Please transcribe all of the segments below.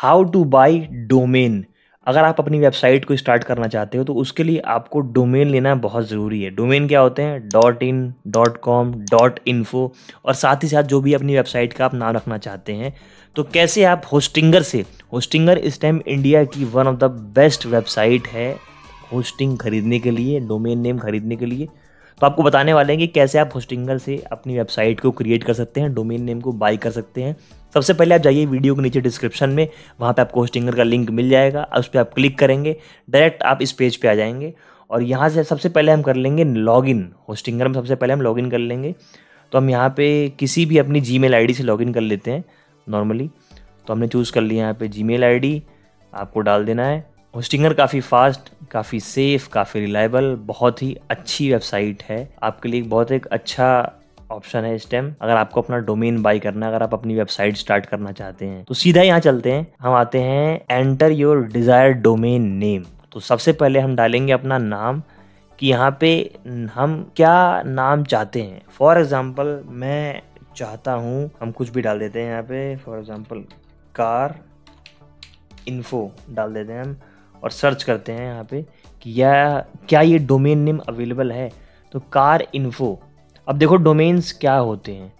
How two by domain. अगर आप अपनी वेबसाइट को स्टार्ट करना चाहते हो तो उसके लिए आपको डोमेन लेना बहुत ज़रूरी है। डोमेन क्या होते हैं? .in, .com, .info और साथ ही साथ जो भी अपनी वेबसाइट का आप नाम रखना चाहते हैं। तो कैसे आप होस्टिंगर से, होस्टिंगर इस टाइम इंडिया की one of the best website है होस्टिंग खरीदने के लिए, डोमेन नेम खरीदने के लिए। तो आपको बताने वाले हैं कि कैसे आप होस्टिंगर से अपनी वेबसाइट को क्रिएट कर सकते हैं, डोमेन नेम को बाई कर सकते हैं। सबसे पहले आप जाइए वीडियो के नीचे डिस्क्रिप्शन में, वहाँ पे आपको होस्टिंगर का लिंक मिल जाएगा। उस पर आप क्लिक करेंगे, डायरेक्ट आप इस पेज पे आ जाएंगे और यहाँ से सबसे पहले हम कर लेंगे लॉगिन। होस्टिंगर में सबसे पहले हम लॉगिन कर लेंगे। तो हम यहाँ पे किसी भी अपनी जीमेल आईडी से लॉगिन कर लेते हैं नॉर्मली। तो हमने चूज़ कर लिया यहाँ पे जीमेल आईडी, आपको डाल देना है। होस्टिंगर काफ़ी फास्ट, काफ़ी सेफ़, काफ़ी रिलायबल, बहुत ही अच्छी वेबसाइट है। आपके लिए बहुत एक अच्छा ऑप्शन है इस टाइम, अगर आपको अपना डोमेन बाई करना है, अगर आप अपनी वेबसाइट स्टार्ट करना चाहते हैं। तो सीधा यहाँ चलते हैं, हम आते हैं enter your desired domain name. तो सबसे पहले हम डालेंगे अपना नाम कि यहाँ पे हम क्या नाम चाहते हैं। फॉर एग्ज़ाम्पल मैं चाहता हूँ, हम कुछ भी डाल देते हैं यहाँ पे, फॉर एग्ज़ाम्पल कार इन्फो डाल देते हैं हम और सर्च करते हैं यहाँ पे कि क्या ये डोमेन नेम अवेलेबल है। तो कार इन्फो, अब देखो डोमेन्स क्या होते हैं।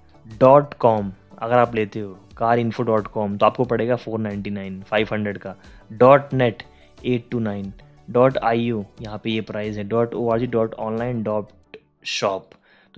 .com अगर आप लेते हो carinfo.com तो आपको पड़ेगा 499 500 का। .net 829, .io यहाँ पे ये प्राइस है, .org .online .shop।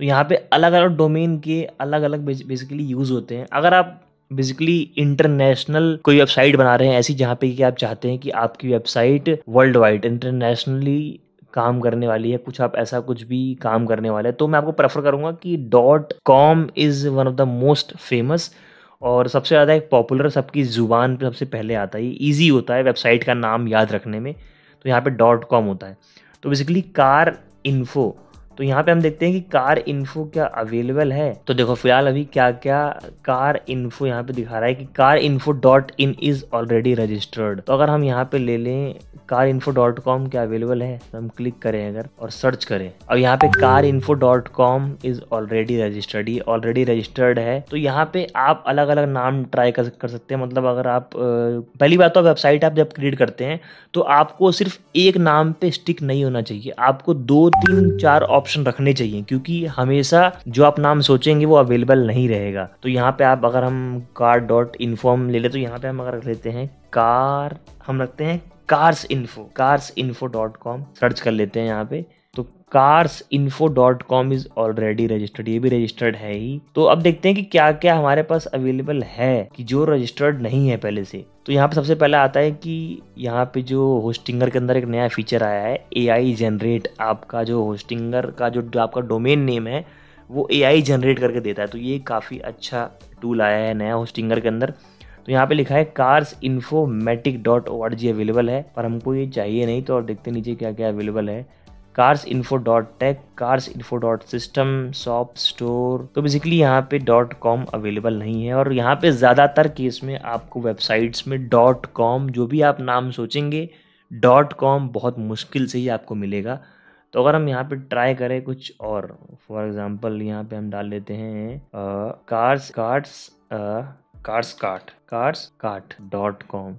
तो यहाँ पे अलग अलग डोमेन के अलग अलग बेसिकली यूज़ होते हैं। अगर आप बेसिकली इंटरनेशनल कोई वेबसाइट बना रहे हैं ऐसी जहाँ पे कि आप चाहते हैं कि आपकी वेबसाइट वर्ल्ड वाइड इंटरनेशनली काम करने वाली है, कुछ आप ऐसा कुछ भी काम करने वाले हैं, तो मैं आपको प्रेफर करूँगा कि .com is one of the most famous और सबसे ज़्यादा एक पॉपुलर, सबकी ज़ुबान पे सबसे पहले आता है, ईजी होता है वेबसाइट का नाम याद रखने में। तो यहाँ पे .com होता है। तो बेसिकली कार इन्फो, तो यहाँ पे हम देखते हैं कि कार इन्फो क्या अवेलेबल है। तो देखो फिलहाल अभी क्या क्या कार इन्फो यहाँ पे दिखा रहा है कि car info .in is already registered. तो अगर हम यहाँ पे ले लें कार इन्फो .com क्या अवेलेबल है, तो हम क्लिक करें अगर और सर्च करें, अब यहाँ पे car info .com is already registered, ये ऑलरेडी रजिस्टर्ड है। तो यहाँ पे आप अलग अलग नाम ट्राई कर सकते हैं। मतलब अगर आप पहली बात तो वेबसाइट आप जब क्रिएट करते हैं तो आपको सिर्फ एक नाम पे स्टिक नहीं होना चाहिए, आपको 2 3 4 ऑप्शन रखने चाहिए, क्योंकि हमेशा जो आप नाम सोचेंगे वो अवेलेबल नहीं रहेगा। तो यहाँ पे आप अगर हम car.info ले ले, तो यहाँ पे हम अगर रख लेते हैं कार, हम रखते हैं carsinfo.com सर्च कर लेते हैं यहाँ पे। तो carsinfo.com इज ऑलरेडी रजिस्टर्ड, ये भी रजिस्टर्ड है ही। तो अब देखते हैं कि क्या क्या हमारे पास अवेलेबल है कि जो रजिस्टर्ड नहीं है पहले से। तो यहाँ पे सबसे पहले आता है कि यहाँ पे जो होस्टिंगर के अंदर एक नया फीचर आया है, AI जनरेट। आपका जो होस्टिंगर का जो आपका डोमेन नेम है वो AI जनरेट करके देता है। तो ये काफ़ी अच्छा टूल आया है नया होस्टिंगर के अंदर। तो यहाँ पे लिखा है carsinfomatic.org अवेलेबल है, पर हमको ये चाहिए नहीं। तो और देखते नीचे क्या क्या अवेलेबल है। carsinfo.tech, carsinfo.system, shop store। तो बेसिकली यहाँ पे .com अवेलेबल नहीं है और यहाँ पे ज़्यादातर केस में आपको वेबसाइट्स में .com जो भी आप नाम सोचेंगे .com बहुत मुश्किल से ही आपको मिलेगा। तो अगर हम यहाँ पे ट्राई करें कुछ और, फॉर एग्जांपल यहाँ पे हम डाल लेते हैं carscart.com।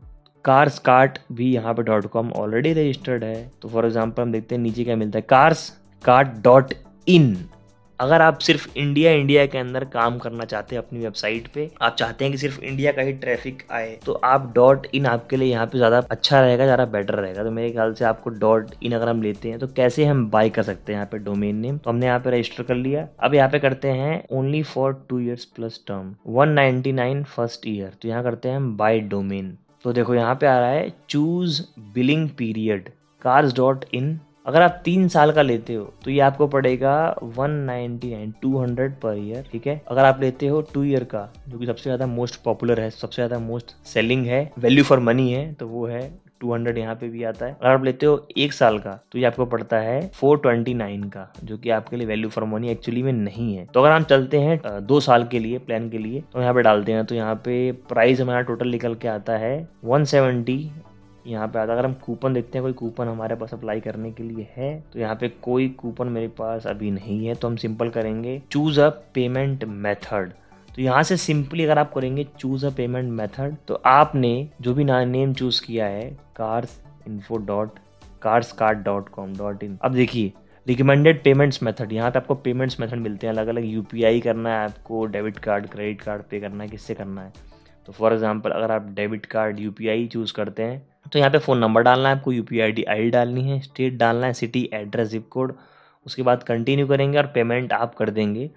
carscart भी यहाँ पे .com ऑलरेडी रजिस्टर्ड है। तो फॉर एग्जांपल हम देखते हैं नीचे क्या मिलता है, carscart.in। अगर आप सिर्फ इंडिया के अंदर काम करना चाहते हैं अपनी वेबसाइट पे, आप चाहते हैं कि सिर्फ इंडिया का ही ट्रैफिक आए, तो आप .in आपके लिए यहाँ पे ज़्यादा अच्छा रहेगा, ज़्यादा बेटर रहेगा। तो मेरे ख्याल से आपको .in अगर हम लेते हैं तो कैसे हम बाय कर सकते हैं यहाँ पे डोमेन नेम। तो हमने यहाँ पे रजिस्टर कर लिया। अब यहाँ पे करते हैं only for 2 years plus term, 199 first year. तो यहाँ करते हैं हम बाय डोमेन। तो देखो यहाँ पे आ रहा है चूज बिलिंग पीरियड cars.in। अगर आप 3 साल का लेते हो तो ये आपको पड़ेगा 199 200 पर ईयर, ठीक है। अगर आप लेते हो 2 ईयर का, जो कि सबसे ज़्यादा मोस्ट पॉपुलर है, सबसे ज़्यादा मोस्ट सेलिंग है, वैल्यू फॉर मनी है, तो वो है 200 यहाँ पे भी आता है। अगर आप लेते हो 1 साल का तो ये आपको पड़ता है 429 का, जो कि आपके लिए वैल्यू फॉर मनी एक्चुअली में नहीं है। तो अगर हम चलते हैं 2 साल के लिए प्लान के लिए, तो यहाँ पे डालते हैं, तो यहाँ पे प्राइस हमारा टोटल निकल के आता है 170 यहाँ पे आता है। अगर हम कूपन देखते हैं, कोई कूपन हमारे पास अप्लाई करने के लिए है, तो यहाँ पे कोई कूपन मेरे पास अभी नहीं है। तो हम सिंपल करेंगे चूज अ पेमेंट मेथड। तो यहाँ से सिंपली अगर आप करेंगे चूज़ अ पेमेंट मेथड, तो आपने जो भी नेम चूज़ किया है carsinfo.carscard.com.in, अब देखिए रिकमेंडेड पेमेंट्स मेथड, यहाँ पे आपको पेमेंट्स मेथड मिलते हैं अलग अलग। यूपीआई करना है आपको, डेबिट कार्ड, क्रेडिट कार्ड पे करना है, किससे करना है। तो फॉर एग्जांपल अगर आप डेबिट कार्ड यूपीआई चूज़ करते हैं तो यहाँ पे फ़ोन नंबर डालना है आपको, यूपीआई आईडी डालनी है, स्टेट डालना है, सिटी, एड्रेस, जिप कोड। उसके बाद कंटिन्यू करेंगे और पेमेंट आप कर देंगे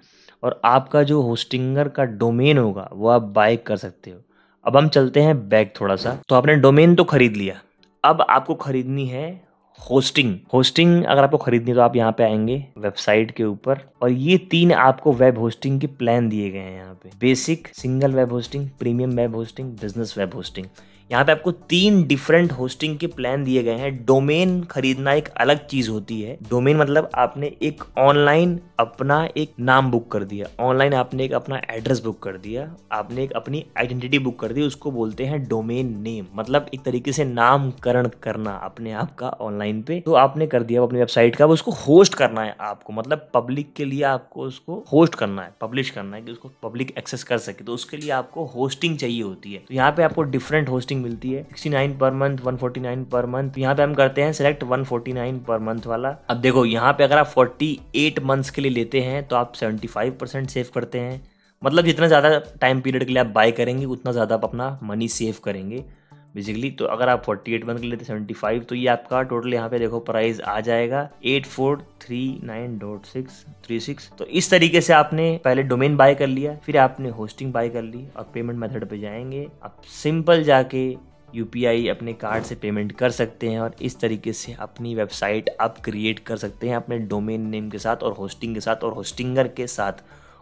और आपका जो होस्टिंगर का डोमेन होगा वो आप बाय कर सकते हो। अब हम चलते हैं बैक थोड़ा सा। तो आपने डोमेन तो खरीद लिया, अब आपको खरीदनी है होस्टिंग अगर आपको खरीदनी है तो आप यहाँ पे आएंगे वेबसाइट के ऊपर और ये 3 आपको वेब होस्टिंग के प्लान दिए गए हैं यहाँ पे। Basic, single web hosting, premium web hosting, business web hosting. यहाँ पे आपको 3 डिफरेंट होस्टिंग के प्लान दिए गए हैं। डोमेन खरीदना एक अलग चीज होती है। डोमेन मतलब आपने एक ऑनलाइन अपना एक नाम बुक कर दिया, ऑनलाइन आपने एक अपना एड्रेस बुक कर दिया, आपने एक अपनी आइडेंटिटी बुक कर दी, उसको बोलते हैं डोमेन नेम। मतलब एक तरीके से नामकरण करना अपने आप का ऑनलाइन पे। तो आपने कर दिया अपनी वेबसाइट का, उसको होस्ट करना है आपको, मतलब पब्लिक के लिए आपको उसको होस्ट करना है, पब्लिश करना है कि उसको पब्लिक एक्सेस कर सके। तो उसके लिए आपको होस्टिंग चाहिए होती है। तो यहाँ पे आपको डिफरेंट होस्टिंग मिलती है, 69 पर मंथ, 149 पर मंथ। यहाँ पे हम करते हैं सिलेक्ट 149 पर मंथ वाला। अब देखो यहाँ पे अगर आप 48 मंथ्स के लिए लेते हैं तो आप 75% सेव करते हैं। मतलब जितना ज़्यादा टाइम पीरियड के लिए आप बाय करेंगे उतना ज़्यादा आप अपना मनी सेव करेंगे बेसिकली। तो अगर आप 48 मंथ के लिए लेते 75, तो ये आपका टोटल यहाँ पे देखो प्राइस आ जाएगा 8439.636। तो इस तरीके से आपने पहले डोमेन बाय कर लिया, फिर आपने होस्टिंग बाय कर ली और पेमेंट मेथड पे जाएंगे। आप सिंपल जाके यूपीआई अपने कार्ड से पेमेंट कर सकते हैं और इस तरीके से अपनी वेबसाइट आप क्रिएट कर सकते हैं अपने डोमेन नेम के साथ और होस्टिंग के साथ और होस्टिंगर के साथ।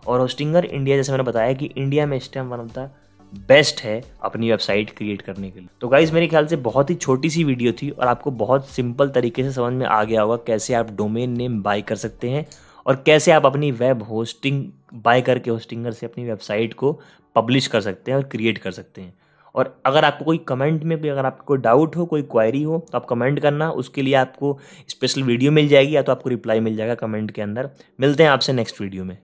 और होस्टिंगर इंडिया, जैसे मैंने बताया कि इंडिया में इस time one of the best है अपनी वेबसाइट क्रिएट करने के लिए। तो गाइज मेरे ख्याल से बहुत ही छोटी सी वीडियो थी और आपको बहुत सिंपल तरीके से समझ में आ गया होगा कैसे आप डोमेन नेम बाय कर सकते हैं और कैसे आप अपनी वेब होस्टिंग बाय करके होस्टिंगर से अपनी वेबसाइट को पब्लिश कर सकते हैं और क्रिएट कर सकते हैं। और अगर आपको कोई कमेंट में भी अगर आपको कोई डाउट हो, कोई क्वेरी हो, तो आप कमेंट करना, उसके लिए आपको स्पेशल वीडियो मिल जाएगी या तो आपको रिप्लाई मिल जाएगा कमेंट के अंदर। मिलते हैं आपसे नेक्स्ट वीडियो में।